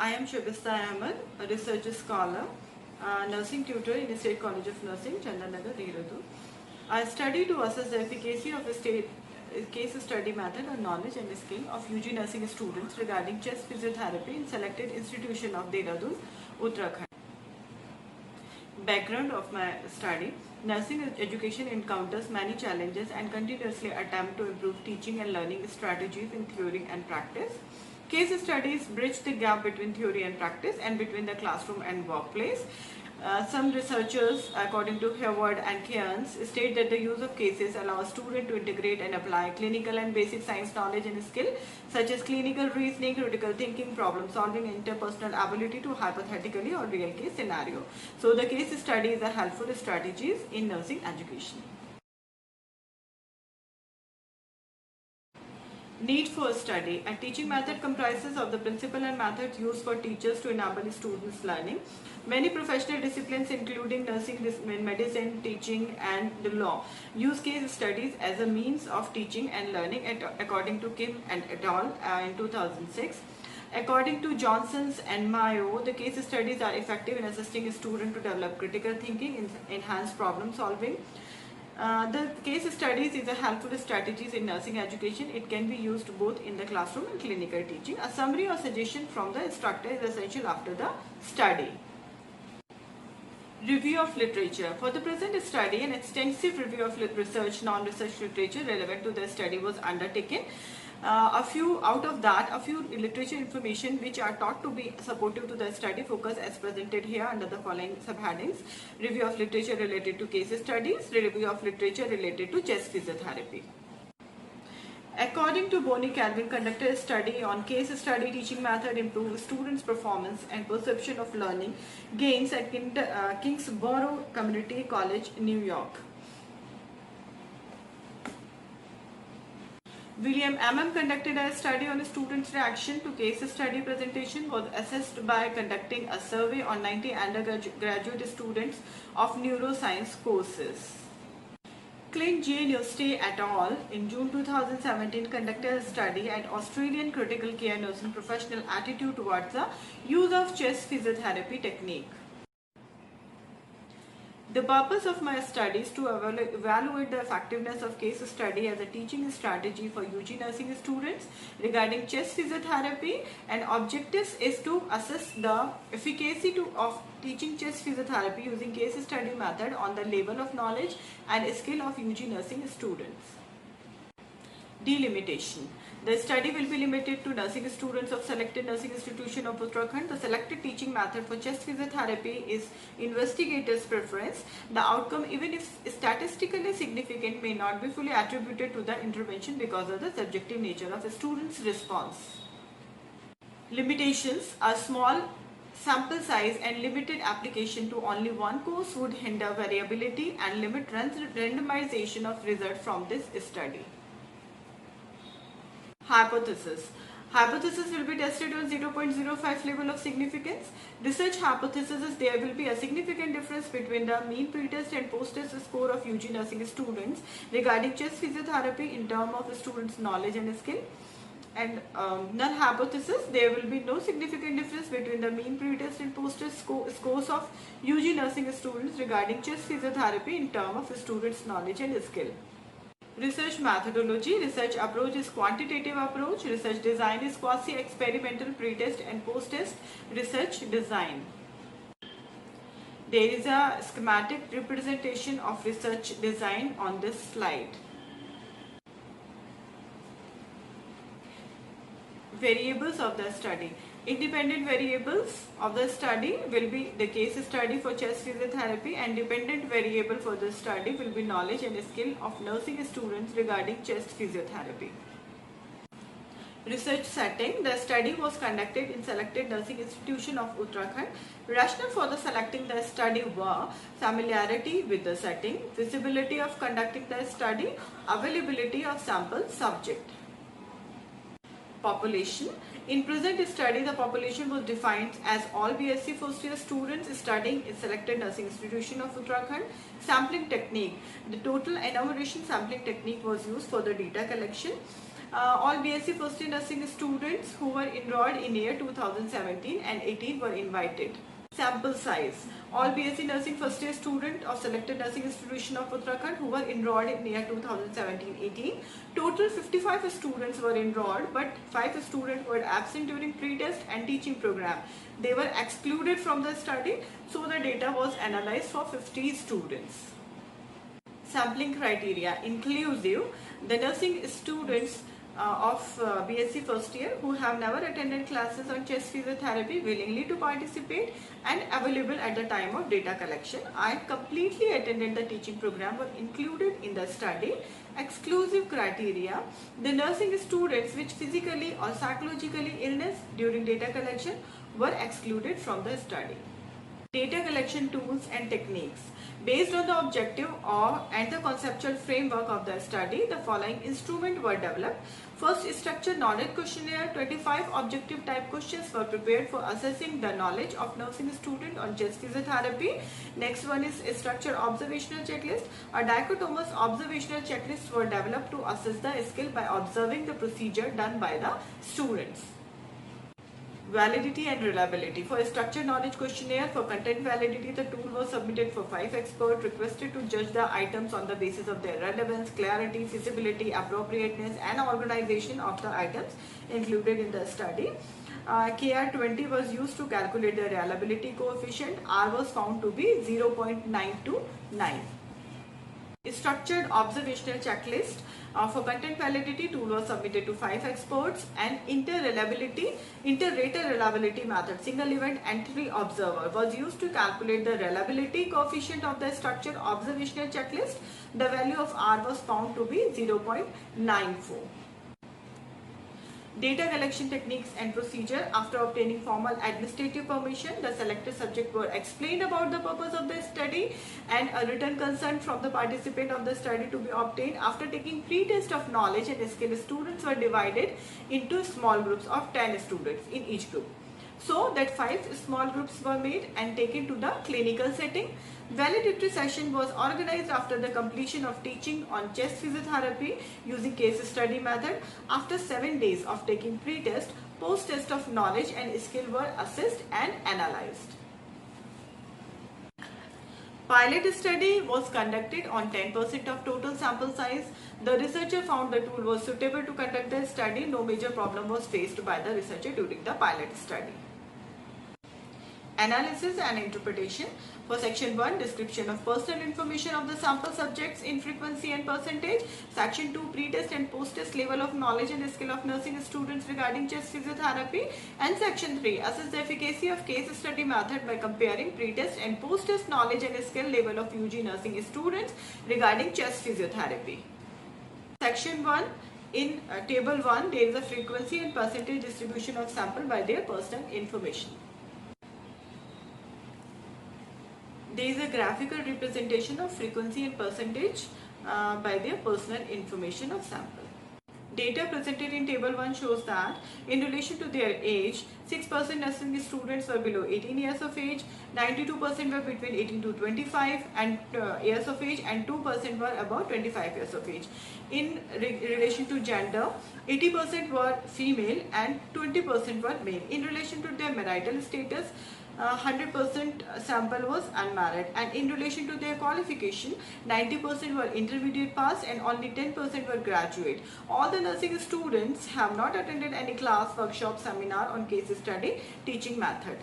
I am Shubista Ahmed, a research scholar, nursing tutor in the State College of Nursing, Chandanagar, Dehradun. I study to assess the efficacy of a case study method on knowledge and skill of UG nursing students regarding chest physiotherapy in selected institution of Dehradun, Uttarakhand. Background of my study: nursing education encounters many challenges and continuously attempt to improve teaching and learning strategies in theory and practice. Case studies bridge the gap between theory and practice and between the classroom and workplace. Some researchers, according to Hayward and Cairns, state that the use of cases allows students to integrate and apply clinical and basic science knowledge and skill such as clinical reasoning, critical thinking, problem solving, interpersonal ability to hypothetically or real case scenario. So the case studies are helpful strategies in nursing education. Need for study. A teaching method comprises of the principle and methods used for teachers to enable students' learning. Many professional disciplines, including nursing, medicine, teaching, and the law, use case studies as a means of teaching and learning, according to Kim and et al. In 2006. According to Johnson's and Mayo, the case studies are effective in assisting a student to develop critical thinking, enhance problem solving. The case studies is a helpful strategies in nursing education. It can be used both in the classroom and clinical teaching. A summary or suggestion from the instructor is essential after the study. Review of literature. For the present study, an extensive review of research, non-research literature relevant to the study was undertaken. A few literature information which are thought to be supportive to the study focus as presented here under the following subheadings: review of literature related to case studies, review of literature related to chest physiotherapy. According to Bonnie Calvin, conducted a study on case study teaching method improve students' performance and perception of learning gains at Kingsborough Community College, New York. William M.M. conducted a study on a student's reaction to case study presentation, was assessed by conducting a survey on 90 undergraduate students of neuroscience courses. Clint J. Newstay et al. In June 2017 conducted a study at Australian critical care nursing professional attitude towards the use of chest physiotherapy technique. The purpose of my study is to evaluate the effectiveness of case study as a teaching strategy for UG nursing students regarding chest physiotherapy, and objectives is to assess the efficacy of teaching chest physiotherapy using case study method on the level of knowledge and skill of UG nursing students. Delimitation. The study will be limited to nursing students of selected nursing institution of Uttarakhand. The selected teaching method for chest physiotherapy is investigator's preference. The outcome, even if statistically significant, may not be fully attributed to the intervention because of the subjective nature of a student's response. Limitations: a small sample size and limited application to only one course would hinder variability and limit randomization of results from this study. Hypothesis. Hypothesis will be tested on 0.05 level of significance. Research hypothesis is there will be a significant difference between the mean pre-test and post-test score of UG nursing students regarding chest physiotherapy in terms of students' knowledge and skill. And null hypothesis, there will be no significant difference between the mean pre-test and post-test scores of UG nursing students regarding chest physiotherapy in terms of students' knowledge and skill. Research methodology. Research approach is quantitative approach. Research design is quasi-experimental pre-test and post-test research design. There is a schematic representation of research design on this slide. Variables of the study. Independent variables of the study will be the case study for chest physiotherapy, and dependent variable for the study will be knowledge and skill of nursing students regarding chest physiotherapy. Research setting. The study was conducted in selected nursing institution of Uttarakhand. Rationale for the selecting the study were familiarity with the setting, feasibility of conducting the study, availability of sample subject. Population. In present study, the population was defined as all BSc first year students studying in selected nursing institution of Uttarakhand. Sampling technique. The total enumeration sampling technique was used for the data collection. All BSc first year nursing students who were enrolled in year 2017 and 18 were invited. Sample size. All BSc nursing first year student of selected nursing institution of Uttarakhand who were enrolled in year 2017-18. Total 55 students were enrolled, but 5 students were absent during pre-test and teaching program. They were excluded from the study, so the data was analyzed for 50 students. Sampling criteria inclusive. The nursing students of BSc first year who have never attended classes on chest physiotherapy willingly to participate and available at the time of data collection and completely attended the teaching program were included in the study. Exclusive criteria. The nursing students which physically or psychologically illness during data collection were excluded from the study. Data collection tools and techniques. Based on the objective and the conceptual framework of the study, the following instruments were developed. First, structured knowledge questionnaire. 25 objective type questions were prepared for assessing the knowledge of nursing student on chest physiotherapy. Next one is structured observational checklist. A dichotomous observational checklist were developed to assess the skill by observing the procedure done by the students. Validity and reliability. For a structured knowledge questionnaire for content validity, the tool was submitted for 5 experts requested to judge the items on the basis of their relevance, clarity, feasibility, appropriateness and organization of the items included in the study. KR20 was used to calculate the reliability coefficient. R was found to be 0.929. Structured observational checklist for content validity tool was submitted to 5 experts, and inter-rater reliability method single event entry observer was used to calculate the reliability coefficient of the structured observational checklist. The value of R was found to be 0.94. Data collection techniques and procedure. After obtaining formal administrative permission, the selected subject were explained about the purpose of the study and a written consent from the participant of the study to be obtained. After taking pre-test of knowledge and skill, students were divided into small groups of 10 students in each group. So that 5 small groups were made and taken to the clinical setting. Validatory session was organized after the completion of teaching on chest physiotherapy using case study method. After 7 days of taking pre-test, post-test of knowledge and skill were assessed and analyzed. Pilot study was conducted on 10% of total sample size. The researcher found the tool was suitable to conduct the study. No major problem was faced by the researcher during the pilot study. Analysis and interpretation. For section 1, description of personal information of the sample subjects in frequency and percentage. Section 2, pre-test and post-test level of knowledge and skill of nursing students regarding chest physiotherapy. And section 3, assess the efficacy of case study method by comparing pre-test and post-test knowledge and skill level of UG nursing students regarding chest physiotherapy. Section 1, in table 1, there is a frequency and percentage distribution of sample by their personal information. There is a graphical representation of frequency and percentage by their personal information of sample. Data presented in table 1 shows that in relation to their age, 6% nursing students were below 18 years of age, 92% were between 18 to 25 years of age, and 2% were about 25 years of age. In relation to gender, 80% were female and 20% were male. In relation to their marital status, 100% sample was unmarried, and in relation to their qualification, 90% were intermediate pass and only 10% were graduate. All the nursing students have not attended any class, workshop, seminar on case study teaching method.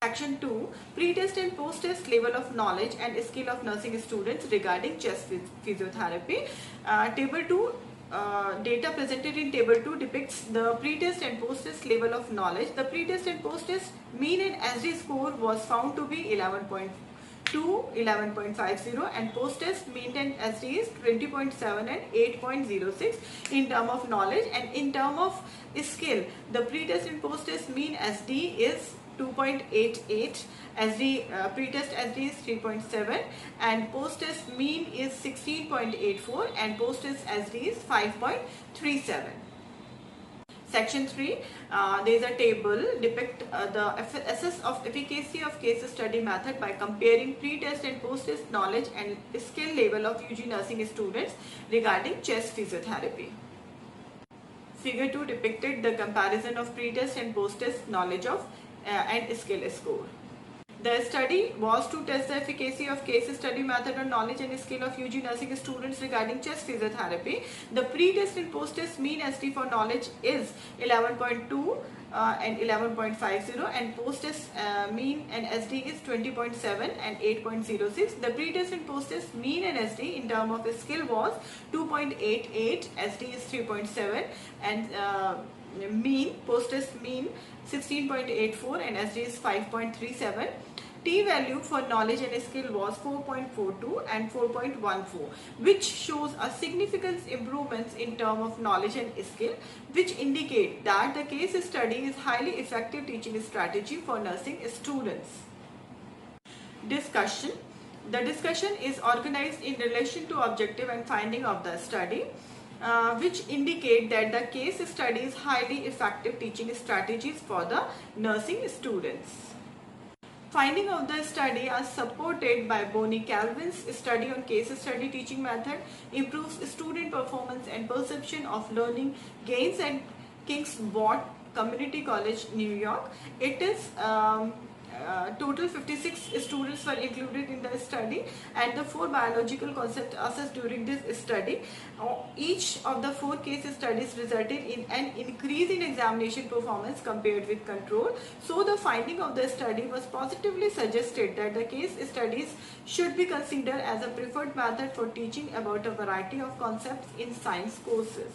Section 2, pre-test and post-test level of knowledge and skill of nursing students regarding chest physiotherapy. Table 2, data presented in table 2 depicts the pre-test and post-test level of knowledge. The pre-test and post-test mean and SD score was found to be 11.2, 11.50, and post-test mean and SD is 20.7 and 8.06 in term of knowledge, and in term of skill, the pre-test and post-test mean SD is 2.88, pre-test SD is 3.7, and post-test mean is 16.84, and post-test SD is 5.37. Section 3, there is a table depict the assess of efficacy of case study method by comparing pre-test and post-test knowledge and skill level of UG nursing students regarding chest physiotherapy. Figure 2 depicted the comparison of pre-test and post-test knowledge of and skill score. The study was to test the efficacy of case study method on knowledge and skill of UG nursing students regarding chest physiotherapy. The pre-test and post-test mean ST for knowledge is 11.2 and 11.50, and post-test mean and SD is 20.7 and 8.06. The pre-test and post-test mean and SD in term of skill was 2.88, SD is 3.7, and mean post-test mean 16.84 and SD is 5.37. T value for knowledge and skill was 4.42 and 4.14, which shows a significant improvements in term of knowledge and skill, which indicate that the case study is highly effective teaching strategy for nursing students. Discussion. The discussion is organized in relation to objective and finding of the study, which indicate that the case study is highly effective teaching strategies for the nursing students. Finding of the study are supported by Bonnie Calvin's study on case study teaching method, improves student performance and perception of learning gains at King's Ward Community College, New York. It is total 56 students were included in the study, and the 4 biological concepts assessed during this study. Each of the 4 case studies resulted in an increase in examination performance compared with control. So the finding of the study was positively suggested that the case studies should be considered as a preferred method for teaching about a variety of concepts in science courses.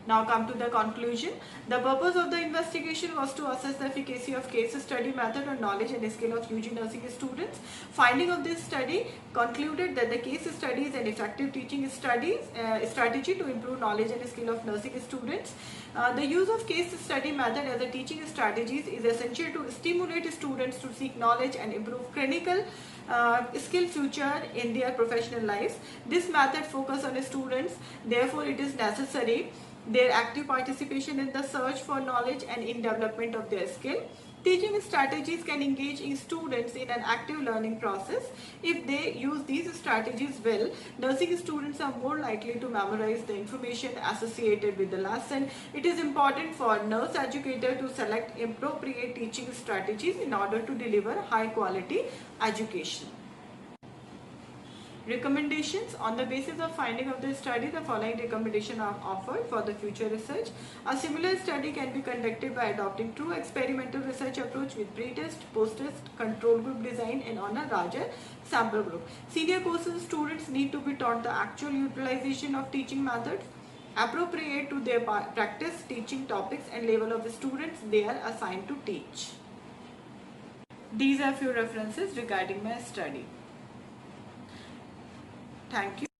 Now come to the conclusion. The purpose of the investigation was to assess the efficacy of case study method on knowledge and skill of UG nursing students. Finding of this study concluded that the case study is an effective teaching strategy to improve knowledge and skill of nursing students. The use of case study method as a teaching strategies is essential to stimulate students to seek knowledge and improve clinical skill future in their professional lives. This method focuses on students, therefore it is necessary their active participation in the search for knowledge and in development of their skill. Teaching strategies can engage in students in an active learning process. If they use these strategies well, nursing students are more likely to memorize the information associated with the lesson. It is important for nurse educator to select appropriate teaching strategies in order to deliver high quality education. Recommendations. On the basis of finding of the study, the following recommendations are offered for the future research. A similar study can be conducted by adopting true experimental research approach with pre-test, post-test, control group design and on a larger sample group. Senior courses students need to be taught the actual utilization of teaching methods appropriate to their practice, teaching topics and level of the students they are assigned to teach. These are few references regarding my study. Thank you.